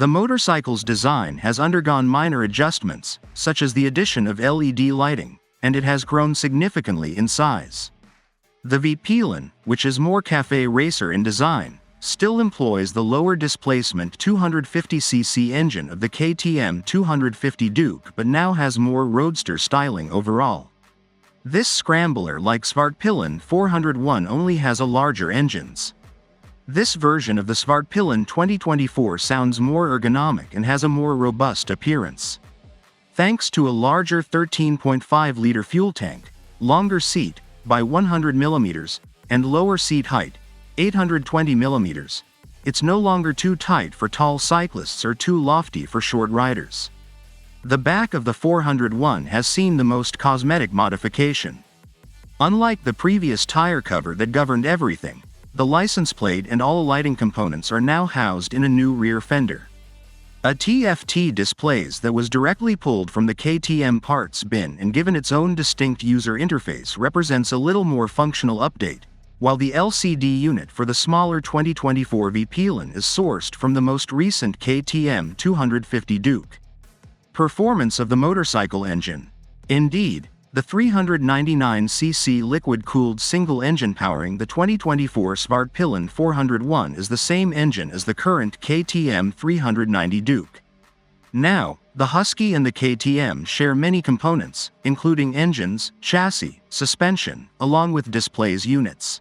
The motorcycle's design has undergone minor adjustments, such as the addition of LED lighting, and it has grown significantly in size. The Svartpilen, which is more cafe racer in design, still employs the lower displacement 250cc engine of the KTM 250 Duke but now has more roadster styling overall. This scrambler, like Svartpilen 401, only has a larger engines. This version of the Svartpilen 2024 sounds more ergonomic and has a more robust appearance. Thanks to a larger 13.5-liter fuel tank, longer seat, by 100 mm, and lower seat height, 820 mm, it's no longer too tight for tall cyclists or too lofty for short riders. The back of the 401 has seen the most cosmetic modification. Unlike the previous tire cover that governed everything, the license plate and all lighting components are now housed in a new rear fender. A TFT displays that was directly pulled from the KTM parts bin and given its own distinct user interface represents a little more functional update, while the LCD unit for the smaller 2024 Svartpilen is sourced from the most recent KTM 250 Duke. Performance of the motorcycle engine. Indeed, the 399cc liquid-cooled single engine powering the 2024 Svartpilen 401 is the same engine as the current KTM 390 Duke. Now, the Husky and the KTM share many components, including engines, chassis, suspension, along with displays units.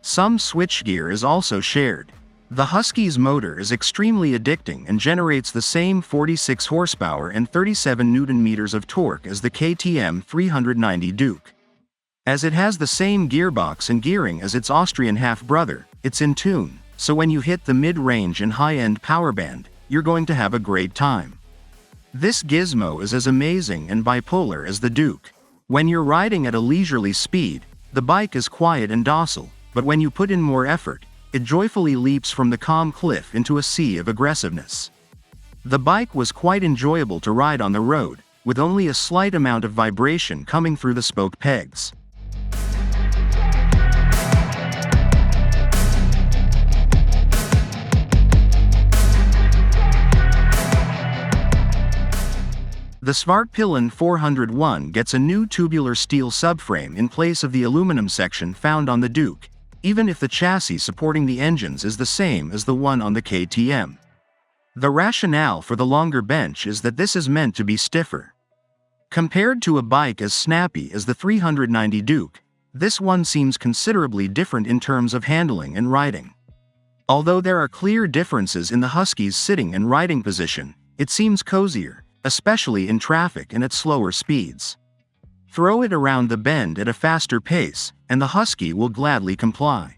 Some switchgear is also shared. The Husky's motor is extremely addicting and generates the same 46 horsepower and 37 Nm of torque as the KTM 390 Duke. As it has the same gearbox and gearing as its Austrian half-brother, it's in tune, so when you hit the mid-range and high-end power band, you're going to have a great time. This gizmo is as amazing and bipolar as the Duke. When you're riding at a leisurely speed, the bike is quiet and docile, but when you put in more effort, it joyfully leaps from the calm cliff into a sea of aggressiveness. The bike was quite enjoyable to ride on the road, with only a slight amount of vibration coming through the spoke pegs. The Svartpilen 401 gets a new tubular steel subframe in place of the aluminum section found on the Duke, even if the chassis supporting the engines is the same as the one on the KTM. The rationale for the longer bench is that this is meant to be stiffer. Compared to a bike as snappy as the 390 Duke, this one seems considerably different in terms of handling and riding. Although there are clear differences in the Husky's sitting and riding position, it seems cozier, especially in traffic and at slower speeds. Throw it around the bend at a faster pace, and the Husky will gladly comply.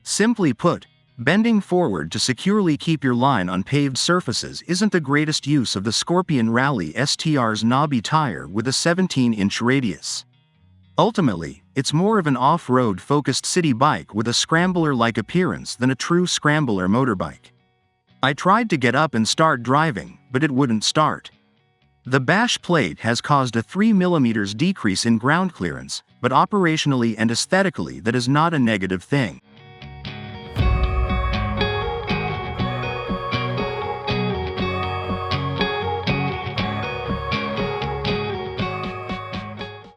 Simply put, bending forward to securely keep your line on paved surfaces isn't the greatest use of the Scorpion Rally STR's knobby tire with a 17-inch radius. Ultimately, it's more of an off-road focused city bike with a scrambler-like appearance than a true scrambler motorbike. I tried to get up and start driving, but it wouldn't start. The bash plate has caused a 3 mm decrease in ground clearance, but operationally and aesthetically that is not a negative thing.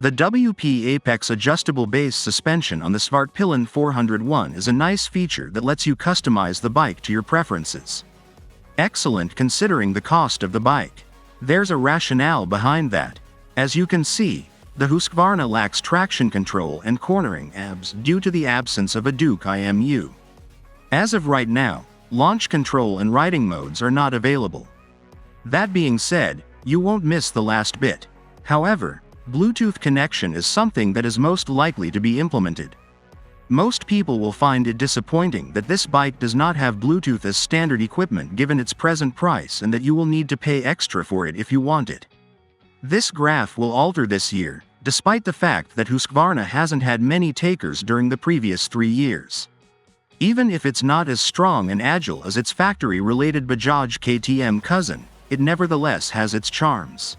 The WP Apex adjustable base suspension on the Svartpilen 401 is a nice feature that lets you customize the bike to your preferences. Excellent considering the cost of the bike. There's a rationale behind that. As you can see, the Husqvarna lacks traction control and cornering ABS due to the absence of a Duke IMU. As of right now, launch control and riding modes are not available. That being said, you won't miss the last bit. However, Bluetooth connection is something that is most likely to be implemented. Most people will find it disappointing that this bike does not have Bluetooth as standard equipment given its present price and that you will need to pay extra for it if you want it. This graph will alter this year, despite the fact that Husqvarna hasn't had many takers during the previous 3 years. Even if it's not as strong and agile as its factory-related Bajaj KTM cousin, it nevertheless has its charms.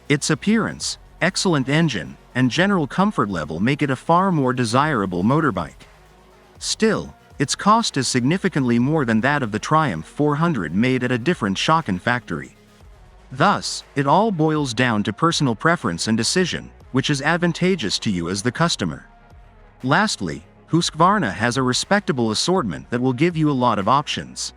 Its appearance, excellent engine, and general comfort level make it a far more desirable motorbike. Still, Its cost is significantly more than that of the Triumph 400 made at a different Schocken factory. Thus, it all boils down to personal preference and decision, which is advantageous to you as the customer. Lastly, Husqvarna has a respectable assortment that will give you a lot of options.